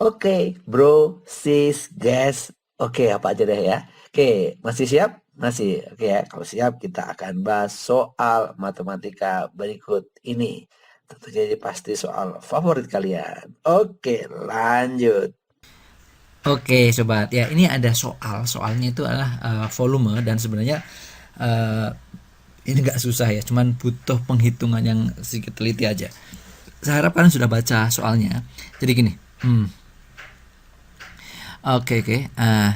Oke, bro, sis, guys. Oke, apa aja deh ya. Oke, masih siap? Masih. Oke ya, kalau siap kita akan bahas soal matematika berikut ini. Tentunya ini pasti soal favorit kalian. Oke, lanjut. Oke, sobat. Ya, ini ada soalnya itu adalah volume dan sebenarnya eh, ini nggak susah ya, cuman butuh penghitungan yang sedikit teliti aja. Saya harap kalian sudah baca soalnya. Jadi gini, oke,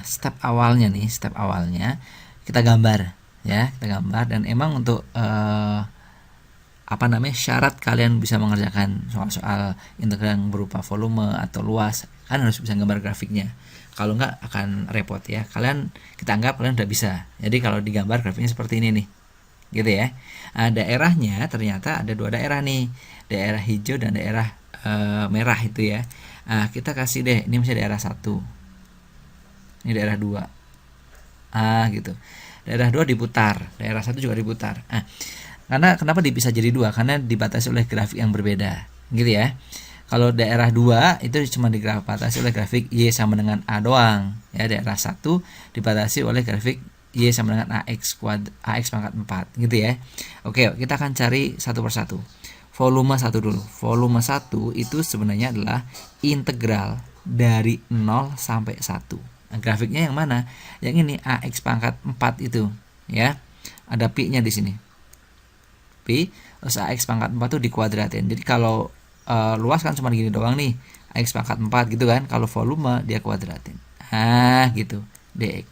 step awalnya kita gambar ya, kita gambar dan emang untuk apa namanya syarat kalian bisa mengerjakan soal-soal integral yang berupa volume atau luas kan harus bisa gambar grafiknya, kalau nggak akan repot ya. Kita anggap kalian udah bisa, jadi kalau digambar grafiknya seperti ini nih, gitu ya. Nah, daerahnya ternyata ada dua daerah nih, daerah hijau dan daerah merah itu ya. Nah, kita kasih deh, ini misalnya daerah 1, ini daerah 2, gitu. Daerah 2 diputar, daerah 1 juga diputar. Karena kenapa bisa jadi 2? Karena dibatasi oleh grafik yang berbeda, gitu ya. Kalau daerah 2 itu cuma dibatasi oleh grafik Y sama dengan A doang, ya. Daerah 1 dibatasi oleh grafik Y sama dengan AX pangkat 4, gitu ya. Oke, kita akan cari satu persatu. Volume 1 dulu. Volume 1 itu sebenarnya adalah integral dari 0 sampai 1. Nah, grafiknya yang mana? Yang ini AX pangkat 4 itu, ya. Ada pi-nya di sini. Pi terus AX pangkat 4 tuh dikuadratin. Jadi kalau luas kan cuma gini doang nih, AX pangkat 4 gitu kan. Kalau volume dia kuadratin. Gitu. dx.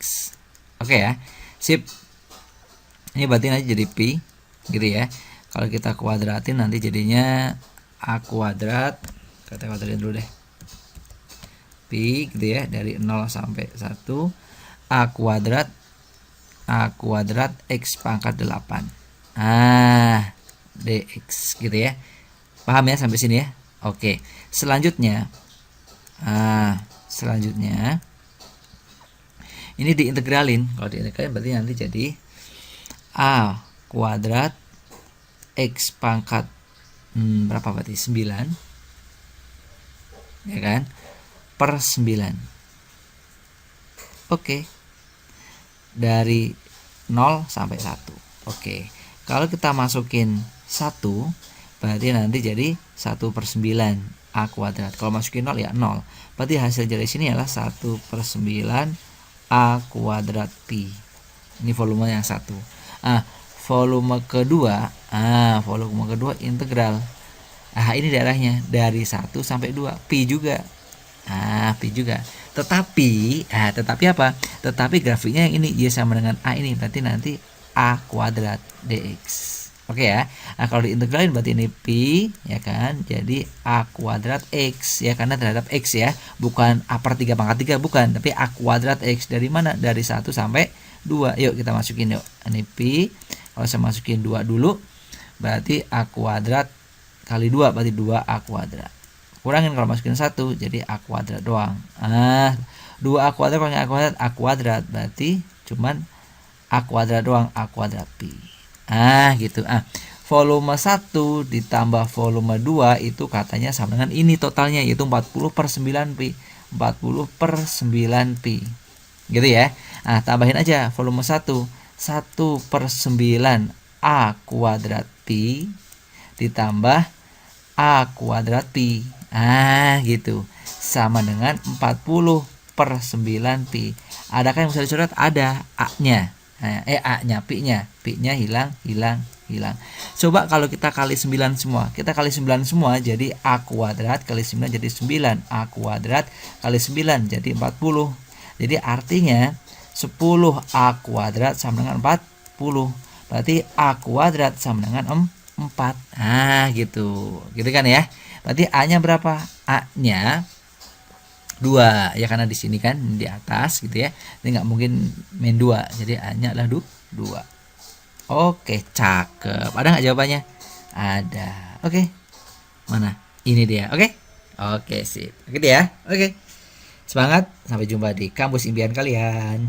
Oke ya. Sip. Ini berarti nanti jadi pi gitu ya. Kalau kita kuadratin nanti jadinya A kuadrat. Kita kuadratin dulu deh. Pi gitu ya, dari 0 sampai 1 A kuadrat X pangkat 8. dx gitu ya. Paham ya sampai sini ya? Oke. Selanjutnya ini diintegralin. Kalau diintegralin berarti nanti jadi A kuadrat X pangkat berapa berarti? 9, ya kan? Per 9. Oke. Dari 0 sampai 1. Oke. Kalau kita masukin 1, berarti nanti jadi 1/9 A kuadrat. Kalau masukin 0 ya 0. Berarti hasil dari sini adalah 1/9 A kuadrat pi. Ini volume yang 1. Volume kedua integral. Ini daerahnya dari 1 sampai 2, pi juga. Pi juga. Tetapi apa? Tetapi grafiknya yang ini Y sama dengan A ini, berarti nanti A kuadrat dx. Oke ya. Kalau diintegralin berarti ini pi, ya kan? Jadi A kuadrat X, ya, karena terhadap X ya. Bukan A/3 pangkat 3, bukan. Tapi A kuadrat X. Dari mana? Dari 1 sampai 2. Yuk kita masukin yuk. Ini pi. Kalau saya masukin 2 dulu, berarti A kuadrat kali 2, berarti 2A kuadrat. Kurangin kalau masukin 1, jadi A kuadrat doang. 2A kuadrat kurangin A kuadrat, berarti cuman A kuadrat doang, A kuadrat pi. Gitu. Volume 1 ditambah volume 2 itu katanya sama dengan ini totalnya, yaitu 40/9 pi. 40/9 pi. Gitu ya. Tambahin aja volume 1. 1/9 A kuadrat pi ditambah A kuadrat pi. Gitu. Sama dengan 40/9 pi. Adakah yang bisa dicoret? Ada. A-nya. A-nya, pi-nya. Pi-nya hilang. Coba kalau kita kali 9 semua. Kita kali 9 semua jadi A kuadrat kali 9 jadi 9. A kuadrat kali 9 jadi 40. Jadi artinya 10A kuadrat sama dengan 40. Berarti A kuadrat sama dengan 4. Gitu. Gitu kan ya. Berarti A-nya berapa? A-nya 2, ya, karena di sini kan di atas gitu ya. Ini nggak mungkin main 2. Jadi A-nya adalah 2. Oke, cakep. Ada nggak jawabannya? Ada. Oke. Mana? Ini dia. Oke. Oke, sip. Gitu ya. Oke. Semangat. Sampai jumpa di kampus impian kalian.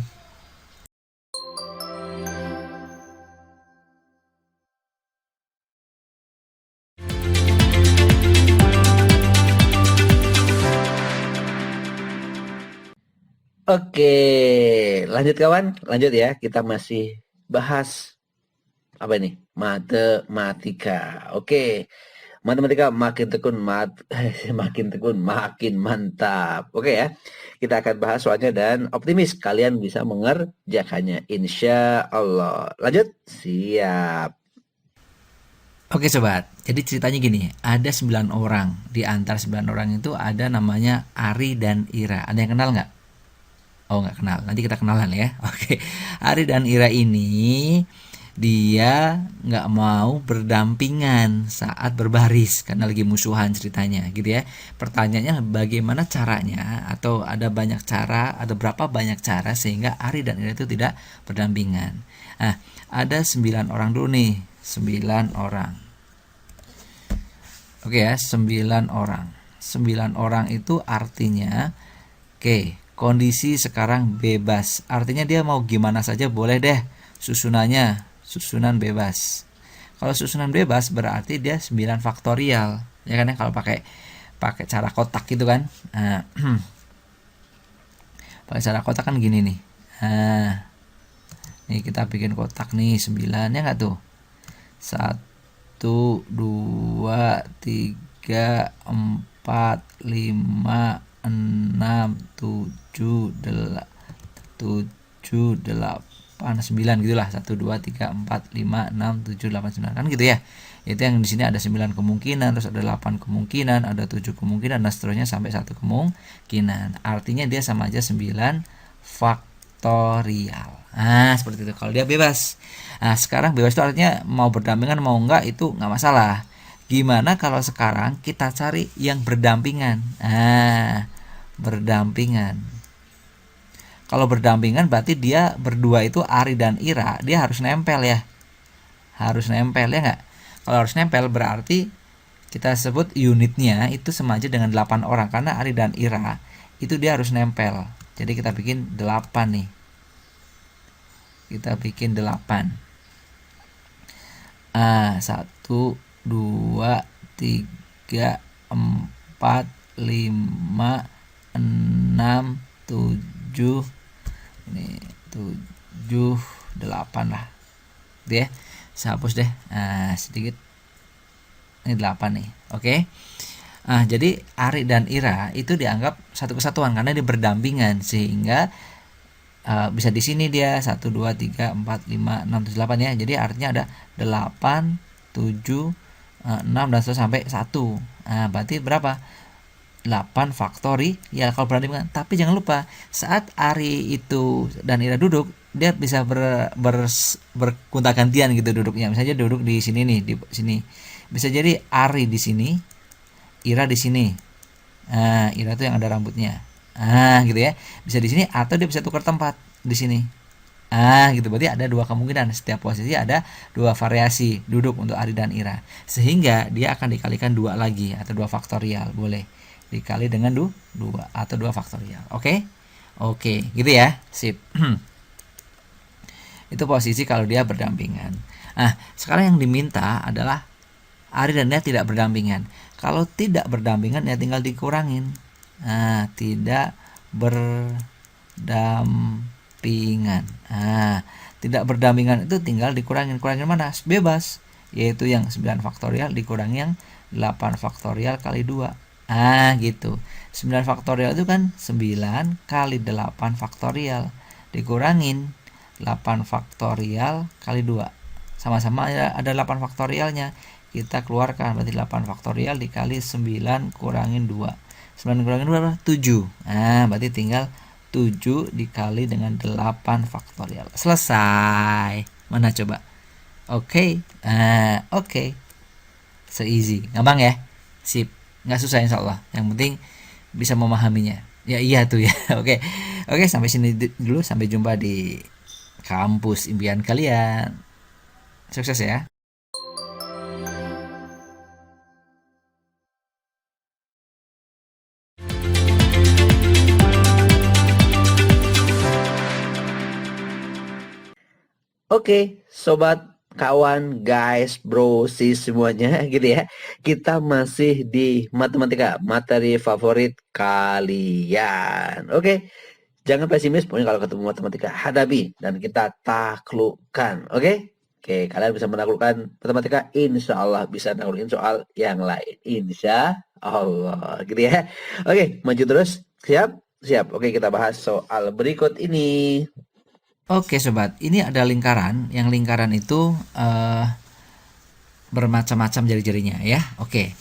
Oke, lanjut kawan, lanjut ya. Kita masih bahas apa ini? Matematika. Oke, matematika makin tekun, makin tekun, makin mantap. Oke ya, kita akan bahas soalnya dan optimis kalian bisa mengerjakannya. Insya Allah. Lanjut, siap. Oke sobat, jadi ceritanya gini, ada 9 orang. Di antara 9 orang itu ada namanya Ari dan Ira. Ada yang kenal nggak? Oh nggak kenal, nanti kita kenalan ya. Oke, Ari dan Ira ini dia nggak mau berdampingan saat berbaris karena lagi musuhan ceritanya gitu ya. Pertanyaannya bagaimana caranya, atau ada banyak cara, ada berapa banyak cara sehingga Ari dan Ira itu tidak berdampingan. Nah, ada 9 orang dulu nih, 9 orang. Oke ya, 9 orang. 9 orang itu artinya kondisi sekarang bebas. Artinya dia mau gimana saja boleh deh susunannya, susunan bebas. Kalau susunan bebas berarti dia 9 faktorial. Ya kan ya, kalau pakai cara kotak gitu kan. Nah, pakai cara kotak kan gini nih. Nah, nih kita bikin kotak nih 9 ya enggak tuh? 1 2 3 4 5 6 7 8 9 gitulah. 1 2 3 4 5 6 7 8 9 kan gitu ya. Itu yang di sini ada 9 kemungkinan, terus ada 8 kemungkinan, ada 7 kemungkinan dan seterusnya sampai 1 kemungkinan. Artinya dia sama aja 9 faktorial. Nah, seperti itu kalau dia bebas. Nah, sekarang bebas itu artinya mau berdampingan mau enggak itu enggak masalah. Gimana kalau sekarang kita cari yang berdampingan? Nah, berdampingan. Kalau berdampingan berarti dia berdua itu Ari dan Ira, dia harus nempel ya. Harus nempel ya enggak? Kalau harus nempel berarti kita sebut unitnya itu sama aja dengan 8 orang karena Ari dan Ira itu dia harus nempel. Jadi kita bikin 8 nih. Kita bikin 8. 1 2 3 4 5 6 7 ini 7 8 lah. Dia saya hapus deh. Sedikit. Ini 8 nih. Oke. Jadi Ari dan Ira itu dianggap satu kesatuan karena dia berdampingan sehingga bisa di sini dia 1 2 3 4 5 6 7 8 ya. Jadi artinya ada 8 7 6 dan sampai 1. Berarti berapa? 8 faktori ya kalau berdampingan. Tapi jangan lupa saat Ari itu dan Ira duduk, dia bisa bergonta-gantian gitu duduknya. Misalnya duduk di sini nih, di sini. Bisa jadi Ari di sini, Ira di sini. Ira tuh yang ada rambutnya. Gitu ya. Bisa di sini atau dia bisa tukar tempat di sini. Gitu. Berarti ada 2 kemungkinan. Setiap posisi ada 2 variasi duduk untuk Ari dan Ira. Sehingga dia akan dikalikan 2 lagi atau 2 faktorial. Boleh dikali dengan 2 atau 2 faktorial. Oke, gitu ya. Sip. Itu posisi kalau dia berdampingan. Sekarang yang diminta adalah Ari dan Ira tidak berdampingan. Kalau tidak berdampingan ya tinggal dikurangin. Tidak berdampingan. Tidak berdampingan itu tinggal dikurangin. Kurangin mana? Bebas. Yaitu yang 9 faktorial dikurangi yang 8 faktorial kali 2. Gitu. 9 faktorial itu kan 9 kali 8 faktorial dikurangin 8 faktorial kali 2. Sama-sama ada 8 faktorialnya. Kita keluarkan berarti 8 faktorial dikali 9 kurangin 2. 9 kurangin 2 berapa? 7. Berarti tinggal 7 dikali dengan 8 faktorial. Selesai. Mana coba? Oke. So easy. Gampang ya? Sip. Nggak susah insya Allah. Yang penting bisa memahaminya. Ya iya tuh ya. Oke, sampai sini dulu. Sampai jumpa di kampus impian kalian. Sukses ya. Oke, sobat, kawan, guys, bro, sis semuanya gitu ya. Kita masih di matematika, materi favorit kalian. Oke, Jangan pesimis, pokoknya kalau ketemu matematika hadapi dan kita taklukkan. Oke? Oke, kalian bisa menaklukkan matematika, insya Allah bisa naklukin soal yang lain. Insya Allah, gitu ya. Oke, maju terus. Siap? Siap. Oke, kita bahas soal berikut ini. Oke sobat, ini ada lingkaran. Yang lingkaran itu bermacam-macam jari-jarinya ya. Oke.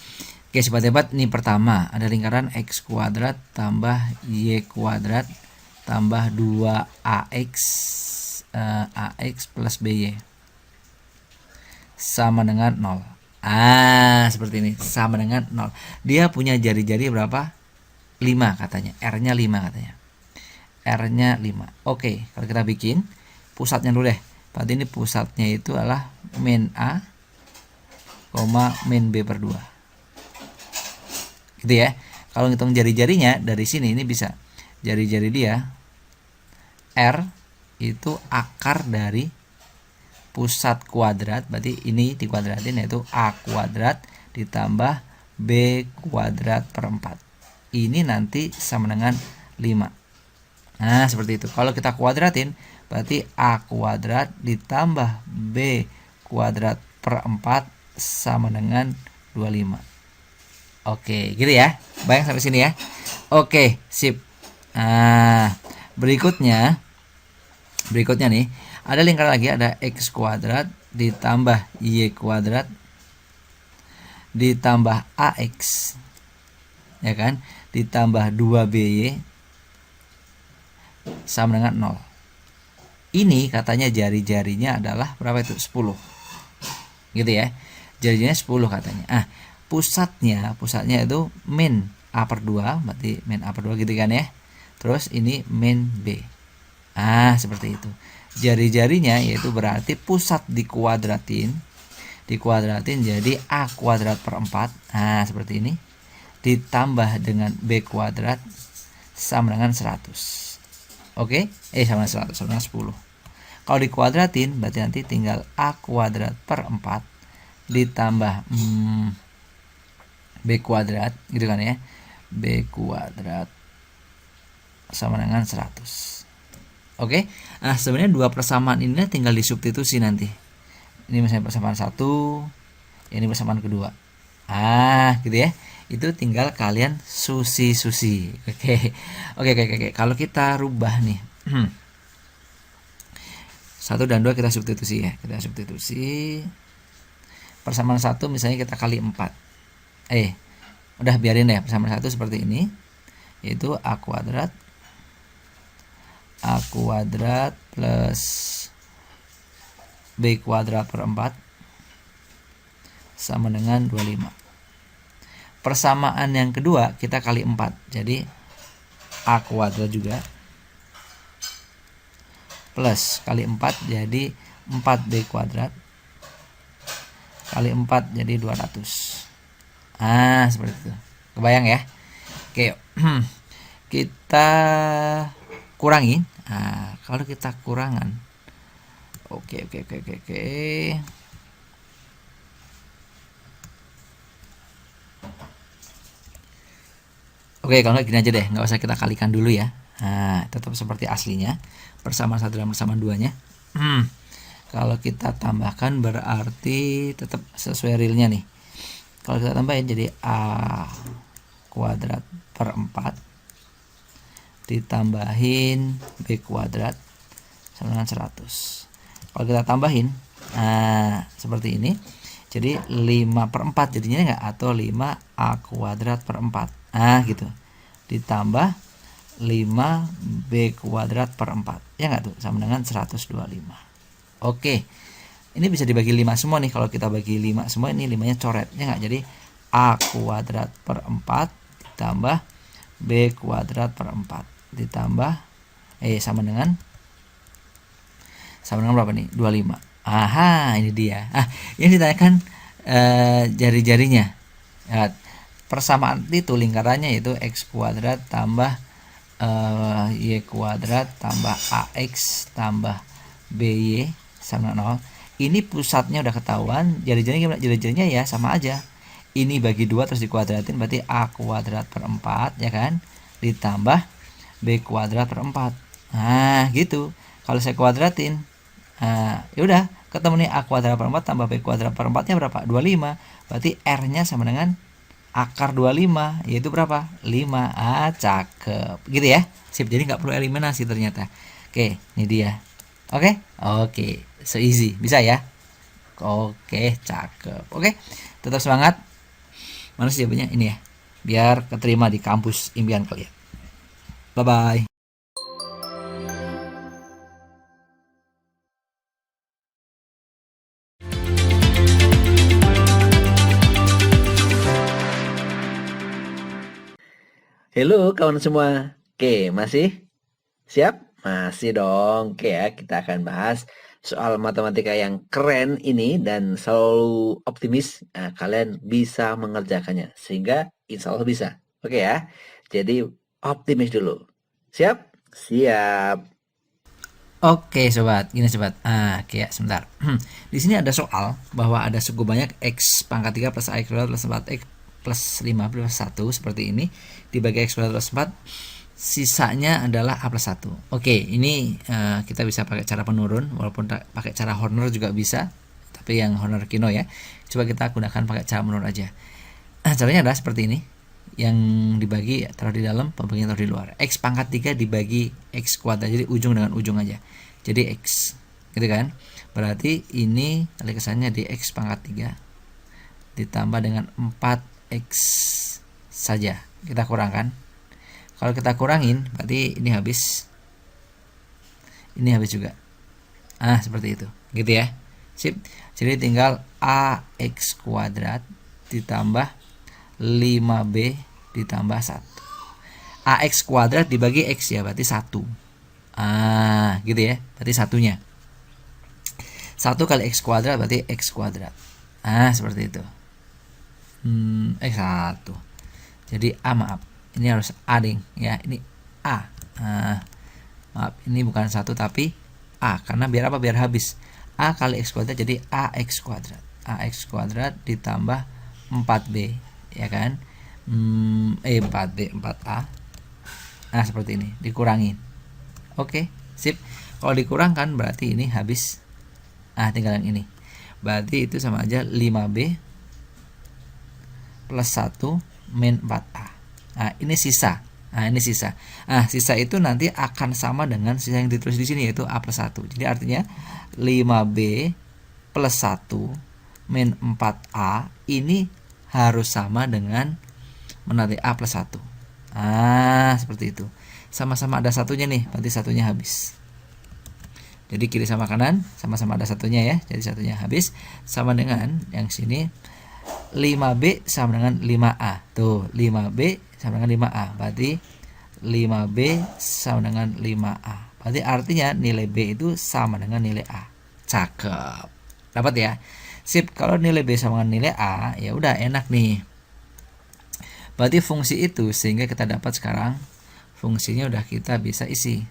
Oke sobat hebat, ini pertama ada lingkaran x kuadrat tambah y kuadrat tambah 2ax ax plus by sama dengan 0. Seperti ini, sama dengan 0. Dia punya jari-jari berapa? 5 katanya. R-nya 5 katanya. R-nya 5. Oke, kalau kita bikin pusatnya dulu deh. Berarti ini pusatnya itu adalah min A, min B per 2. Gitu ya. Kalau ngitung jari-jarinya dari sini ini bisa. Jari-jari dia R itu akar dari pusat kuadrat, berarti ini dikuadratin yaitu A kuadrat ditambah B kuadrat per 4. Ini nanti sama dengan 5. Nah seperti itu. Kalau kita kuadratin berarti A kuadrat ditambah B kuadrat per 4 sama dengan 25. Oke gitu ya. Bayang sampai sini ya. Oke sip. Nah berikutnya nih ada lingkaran lagi, ada x kuadrat ditambah y kuadrat ditambah ax ya kan, ditambah 2by sama dengan 0. Ini katanya jari-jarinya adalah berapa itu? 10. Gitu ya. Jari-jarinya 10 katanya. Pusatnya itu min A per 2, berarti min A per 2 gitu kan ya. Terus ini min B. Seperti itu. Jari-jarinya yaitu berarti pusat dikuadratin jadi A kuadrat per 4. Seperti ini. Ditambah dengan B kuadrat sama dengan 100. Oke? Sama dengan 100, sama dengan 10. Kalau dikuadratin berarti nanti tinggal A kuadrat per 4 ditambah B kuadrat gitu kan ya. B kuadrat sama dengan 100. Oke. Sebenarnya dua persamaan ini tinggal disubstitusi nanti. Ini misalnya persamaan 1, ini persamaan kedua. Gitu ya. Itu tinggal kalian susi. Oke. Kalau kita rubah nih. 1 dan 2 kita substitusi ya. Kita substitusi. Persamaan 1 misalnya kita kali 4. Udah biarin ya, persamaan 1 seperti ini. Yaitu A kuadrat plus B kuadrat per 4 sama dengan 25. Persamaan yang kedua kita kali 4. Jadi A kuadrat juga plus kali 4 jadi 4B kuadrat kali 4 jadi 200. Seperti itu. Kebayang ya? Oke. Kita kurangi. Kalau kita kurangan. Oke. Oke, kalau gini aja deh, nggak usah kita kalikan dulu ya. Tetap seperti aslinya, persamaan 1 dan persamaan 2-nya. Kalau kita tambahkan berarti tetap sesuai realnya nih. Kalau kita tambahin jadi A kuadrat per 4 ditambahin B kuadrat sama dengan 100. Kalau kita tambahin seperti ini, jadi 5 per 4 jadinya enggak, atau 5A kuadrat per 4 gitu, ditambah 5B kuadrat per 4 ya enggak tuh, sama dengan 125. Oke, ini bisa dibagi 5 semua nih. Kalau kita bagi 5 semua, ini 5-nya coret ya enggak, jadi A kuadrat per 4 ditambah B kuadrat per 4 ditambah sama dengan berapa nih? 25. Ini dia. Yang ditanyakan jari-jarinya. Persamaan itu lingkarannya yaitu x kuadrat tambah y kuadrat tambah ax tambah by sama 0. Ini pusatnya udah ketahuan. Jari-jarinya gimana? Jari-jarinya ya sama aja. Ini bagi 2 terus dikuadratin berarti A kuadrat per 4 ya kan, ditambah B kuadrat per 4. Nah gitu. Kalau saya kuadratin, ya udah ketemu nih A kuadrat per 4 tambah B kuadrat per 4 nya berapa? 25. Berarti R nya sama dengan akar 25, yaitu berapa? 5. Cakep gitu ya. Sip, jadi nggak perlu eliminasi ternyata. Oke, ini dia. Oke, so easy, bisa ya. Oke, cakep. Oke, tetap semangat. Mana sih jawabannya? Ini ya, biar keterima di kampus impian kalian. Bye bye. Halo kawan semua. Oke, masih siap? Masih dong. Oke ya, kita akan bahas soal matematika yang keren ini dan selalu optimis. Nah, kalian bisa mengerjakannya sehingga insya Allah bisa. Oke ya. Jadi optimis dulu. Siap? Siap. Oke sobat, gini sobat. Kayak sebentar. Di sini ada soal bahwa ada cukup banyak x pangkat 3 plus x kuadrat plus 4x plus 5 plus 1 seperti ini dibagi x kuadrat plus 4, sisanya adalah a plus 1. Oke, ini kita bisa pakai cara penurun, walaupun pakai cara Horner juga bisa, tapi yang Horner Kino ya. Coba kita gunakan pakai cara menurun aja. Caranya adalah seperti ini. Yang dibagi taruh di dalam, pembagian taruh di luar. X pangkat 3 dibagi x kuadrat, jadi ujung dengan ujung aja. Jadi x, gitu kan? Berarti ini kali kesannya di x pangkat 3 ditambah dengan 4x saja. Kita kurangkan. Kalau kita kurangin, berarti ini habis. Ini habis juga. Seperti itu. Gitu ya. Sip. Jadi tinggal ax kuadrat ditambah 5b ditambah 1. Ax kuadrat dibagi x ya, berarti 1. Gitu ya. Berarti satunya. 1 kali x kuadrat berarti x kuadrat. Seperti itu. X1. Jadi maaf. Ini harus A ding ya. Ini A. Maaf, ini bukan 1 tapi A, karena biar apa? Biar habis. A kali x kuadrat jadi ax kuadrat. Ax kuadrat ditambah 4b, ya kan? 4b 4a. Seperti ini, dikurangin. Oke, sip. Kalau dikurangkan berarti ini habis. Tinggal yang ini. Berarti itu sama aja 5b plus 1 min 4a. Ini sisa. Ini sisa. Sisa itu nanti akan sama dengan sisa yang ditulis di sini, yaitu a plus 1. Jadi artinya 5b plus 1 min 4a ini harus sama dengan menanti a plus 1. Seperti itu. Sama-sama ada satunya nih, berarti satunya habis. Jadi kiri sama kanan sama-sama ada satunya ya. Jadi satunya habis, sama dengan yang sini 5b sama dengan 5a. Tuh, 5b sama dengan 5a. Berarti 5b sama dengan 5a. Berarti artinya nilai b itu sama dengan nilai a. Cakep. Dapat ya? Sip. Kalau nilai b sama dengan nilai a, ya udah enak nih. Berarti fungsi itu sehingga kita dapat sekarang fungsinya udah kita bisa isi.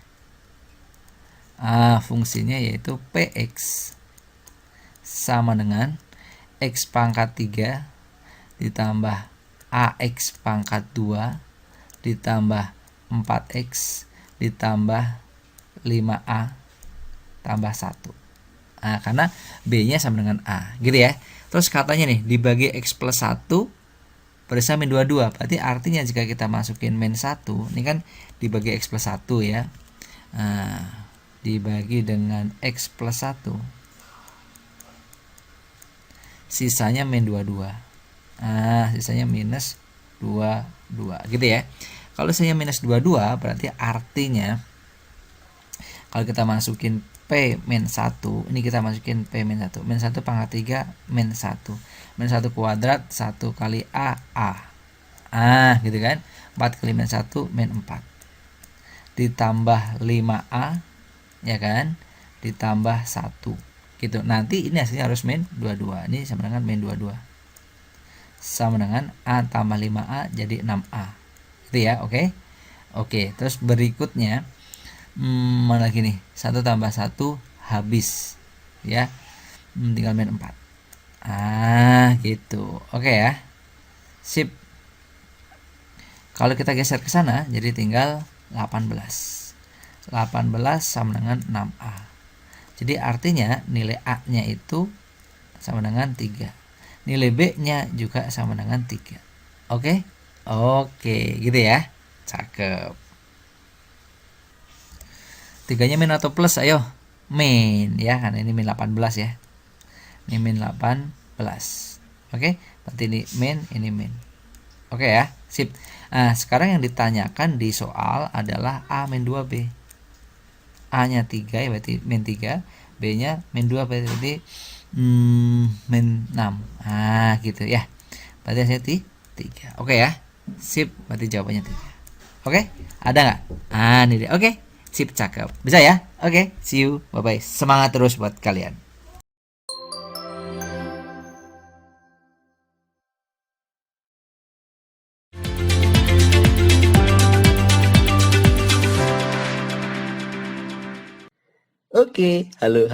Fungsinya yaitu px sama dengan x pangkat 3 ditambah ax pangkat 2 ditambah 4x ditambah 5a tambah 1. Karena b-nya sama dengan a, gitu ya. Terus katanya nih dibagi x plus 1 bersama min 22. Berarti artinya jika kita masukin min 1, ini kan dibagi x plus 1 ya. Dibagi dengan x plus 1, sisanya min 22. Sisanya minus 22, gitu ya. Kalau sisanya minus 22 berarti artinya kalau kita masukin P min 1, ini kita masukin P min 1. Min 1 pangkat 3 min 1. Min 1 kuadrat 1 kali A. Gitu kan. 4 kali min 1 min 4. Ditambah 5A, ya kan. Ditambah 1. Gitu. Nanti ini hasilnya harus min 22. Ini sama dengan min 22. Sama dengan A tambah 5A jadi 6A. Gitu ya, oke. Oke, terus berikutnya mana lagi nih? 1 tambah 1 habis. Ya. Tinggal min 4. Gitu. Oke ya. Sip. Kalau kita geser ke sana, jadi tinggal 18. 18 sama dengan 6A. Jadi artinya nilai A-nya itu sama dengan 3. Nilai B-nya juga sama dengan 3. Oke? Oke, gitu ya. Cakep. 3-nya min atau plus? Ayo. Min ya, karena ini min 18 ya. Ini min 18. Oke? Berarti ini min. Oke ya, sip. Nah, sekarang yang ditanyakan di soal adalah A min 2B. A-nya 3 ya berarti min 3, B-nya min 2 berarti min 6. Nah, gitu ya. Berarti hasilnya 3. Oke ya. Sip, berarti jawabannya 3. Oke? Ada nggak? Ah, ini dia. Oke. Sip, cakep. Bisa ya? Oke, see you. Bye-bye. Semangat terus buat kalian. Oke, halo.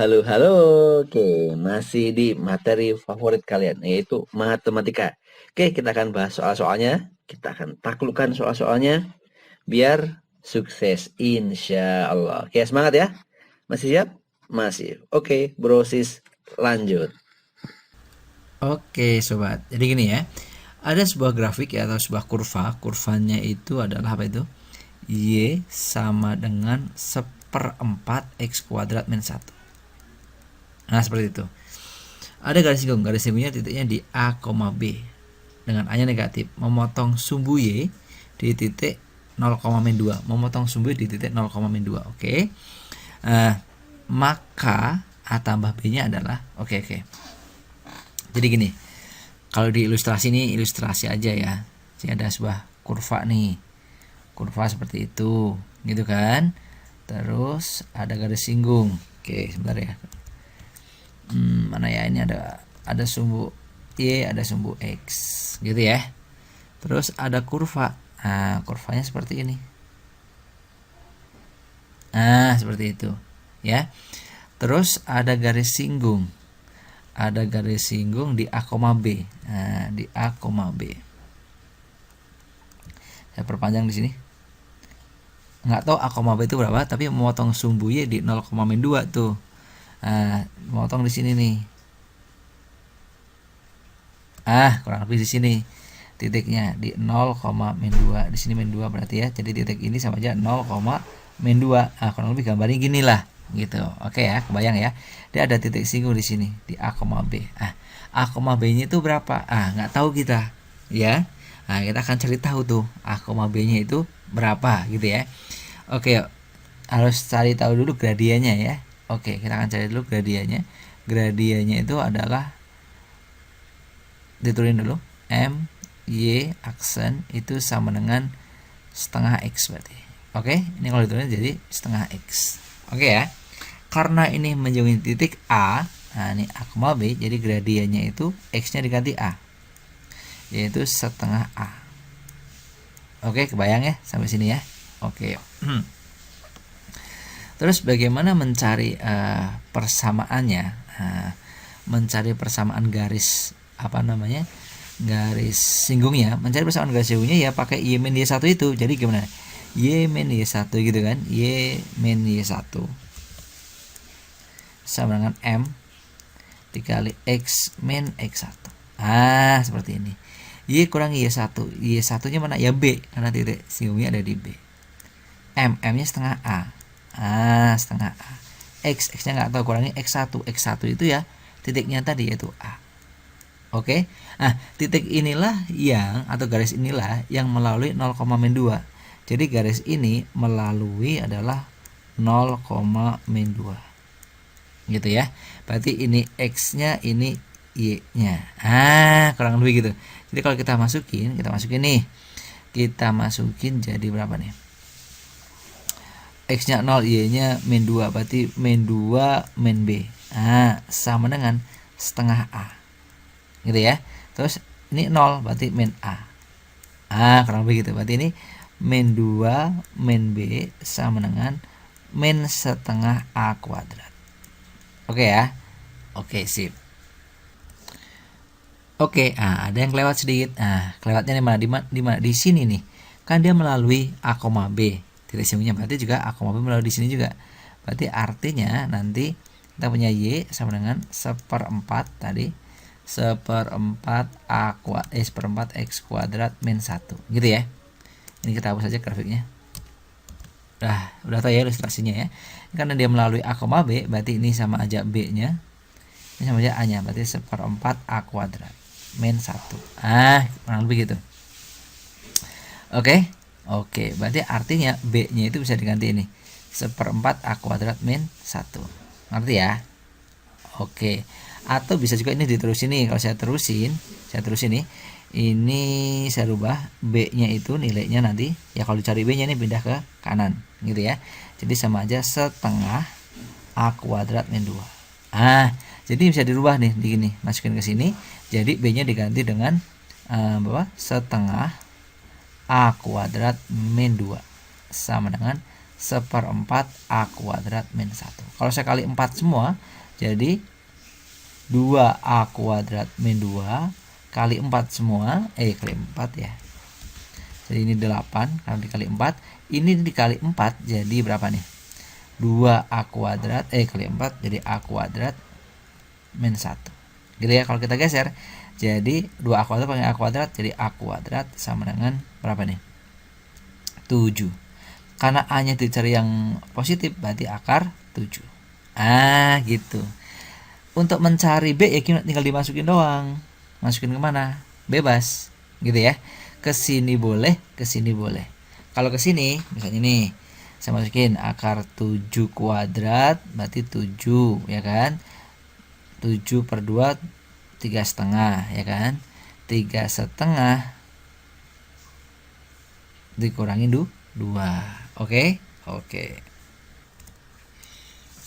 Oke, masih di materi favorit kalian, yaitu matematika. Oke, kita akan bahas soal-soalnya. Kita akan taklukkan soal-soalnya biar sukses, insya Allah. Oke, semangat ya. Masih siap? Masih. Oke, brosis lanjut. Oke, sobat. Jadi gini ya. Ada sebuah grafik ya atau sebuah kurva. Kurvanya itu adalah apa itu? Y sama dengan 1/4 X kuadrat min 1. Nah, seperti itu. Ada garis singgung. Garis singgungnya titiknya di A, B. Dengan A-nya negatif. Memotong sumbu Y di titik 0,-2. Memotong sumbu Y di titik 0,-2. Oke. Maka A tambah B-nya adalah oke. Jadi gini. Kalau di ilustrasi ini ilustrasi aja ya. Jadi ada sebuah kurva nih. Kurva seperti itu, gitu kan? Terus ada garis singgung. Oke, sebentar ya. Mana ya, ini ada sumbu Y, ada sumbu X, gitu ya. Terus ada kurva. Nah, kurvanya seperti ini. Nah, seperti itu, ya. Terus ada garis singgung. Ada garis singgung di A, B. Nah, di A, B. Saya perpanjang di sini. Nggak tahu A, B itu berapa, tapi memotong sumbu Y di 0,-2 tuh. Nah, memotong di sini nih. Kurang lebih di sini titiknya di 0,-2. Di sini min 2 berarti ya. Jadi titik ini sama aja 0,-2. Kurang lebih gambarnya gini lah, gitu. Oke ya, kebayang ya. Dia ada titik singgung di sini di A, B. A, B-nya itu berapa? Nggak tahu kita, ya. Nah, kita akan cari tahu tuh A, B-nya itu berapa, gitu ya. Oke, harus cari tahu dulu gradiennya ya. Oke, kita akan cari dulu gradiennya. Gradiennya itu adalah, ditulis dulu, M Y aksen itu sama dengan setengah X berarti. Oke, ini kalau ditulis jadi setengah X. Oke ya. Karena ini menjauhi titik A, nah ini A, B, jadi gradiennya itu X-nya diganti A, yaitu setengah A. Oke, kebayang ya sampai sini ya. Oke. Terus bagaimana mencari persamaannya? Mencari persamaan garis garis singgungnya. Mencari persamaan garis singgungnya ya pakai Y min Y1 itu. Jadi gimana? Y min Y1 gitu kan? Y min Y1 sama dengan M dikali X min X1. Seperti ini. Y kurang Y1. Y1 nya mana? Ya B, karena titik singgungnya ada di B. M-nya setengah A. Setengah A. X-nya nggak tahu, kurangi X1. X1 itu ya titiknya tadi yaitu A. Oke. Titik inilah yang, atau garis inilah yang melalui 0,-2. Jadi garis ini melalui adalah 0,-2. Gitu ya. Berarti ini X-nya, ini Y-nya. Kurang lebih gitu. Jadi kalau kita masukin nih. Kita masukin jadi berapa nih? X-nya 0, Y-nya min 2. Berarti min 2 min B. Sama dengan setengah A. Gitu ya. Terus ini 0, berarti min A. Kurang lebih gitu. Berarti ini min 2 min B sama dengan min setengah A kuadrat. Oke ya. Oke, sip. Oke, ada yang kelewat sedikit. Kelewatnya di mana? Di mana? Di sini nih. Kan dia melalui A, B. titik simbungnya, berarti juga A, B melalui di sini juga. Berarti artinya nanti kita punya Y sama dengan 1/4 tadi, 1/4 1/4 X kuadrat min 1, gitu ya. Ini kita hapus saja grafiknya. Udah tahu ya ilustrasinya ya. Karena dia melalui A, B, berarti ini sama aja B-nya. Ini sama aja A-nya, berarti 1/4 A kuadrat min 1. Kurang lebih gitu. Oke, berarti artinya B-nya itu bisa diganti ini 1/4 A kuadrat min 1. Ngerti ya? Oke. Atau bisa juga ini diterusin nih. Kalau saya terusin nih. Ini saya rubah B-nya itu nilainya nanti ya, kalau dicari B-nya ini pindah ke kanan gitu ya. Jadi sama aja 1/2 A kuadrat min 2. Jadi bisa dirubah nih begini, masukin ke sini. Jadi B-nya diganti dengan 1/2 A kuadrat min 2 sama dengan 1/4 A kuadrat min 1. Kalau saya kali 4 semua, jadi 2A kuadrat min 2 kali 4 semua, kali 4 ya. Jadi ini 8, kalau dikali 4, ini dikali 4 jadi berapa nih? 2A kuadrat, kali 4 jadi A kuadrat min 1. Gitu ya, kalau kita geser, jadi 2A kuadrat kali A kuadrat, jadi A kuadrat sama dengan berapa nih? 7. Karena A-nya dicari yang positif, berarti akar 7. Gitu. Untuk mencari B ya tinggal dimasukin doang. Masukin kemana? Bebas, gitu ya. Ke sini boleh, ke sini boleh. Kalau ke sini, misalnya nih, saya masukin akar 7 kuadrat, berarti 7, ya kan? 7/2, 3,5, ya kan? 3,5 dikurangin 2. Oke.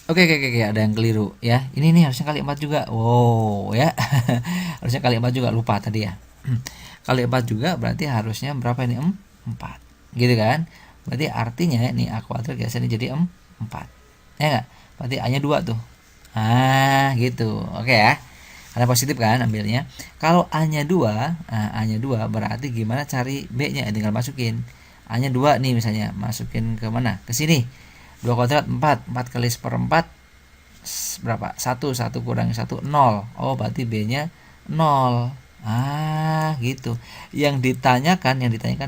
Oke, ada yang keliru ya. Ini nih harusnya kali 4 juga. Wow, ya. Harusnya kali 4 juga, lupa tadi ya. Kali 4 juga berarti harusnya berapa ini? 4. Gitu kan? Berarti artinya ini A kuadrat biasanya jadi 4. Ya enggak? Berarti A-nya 2 tuh. Gitu. Oke ya. Karena positif kan ambilnya. Kalau A-nya 2, A-nya 2 berarti gimana cari B-nya? Tinggal masukin. A-nya 2 nih misalnya, masukin ke mana? Ke sini. 2 kuadrat 4 kali 1/4 berapa? 1 kurangi 1 0. Berarti B-nya 0. Gitu. Yang ditanyakan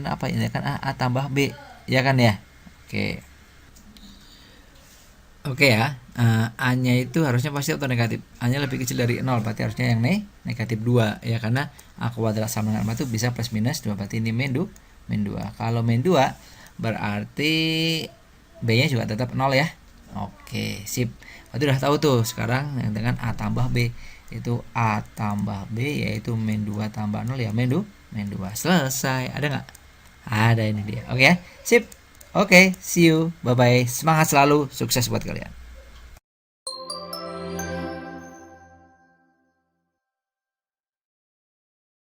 apa? Ini kan A tambah B, ya kan ya? Oke ya. A-nya itu harusnya positif atau negatif? A-nya lebih kecil dari 0, berarti harusnya yang negatif 2 ya, karena A kuadrat sama dengan 4 itu bisa plus minus 2, berarti ini min 2. Kalau min 2 berarti B-nya juga tetap 0 ya. Oke, sip. Berarti udah tahu tuh sekarang dengan A tambah B. Itu A tambah B yaitu min 2 tambah 0 ya min 2. Selesai. Ada nggak? Ada, ini dia. Oke ya. Sip. Oke, see you. Bye-bye. Semangat selalu. Sukses buat kalian.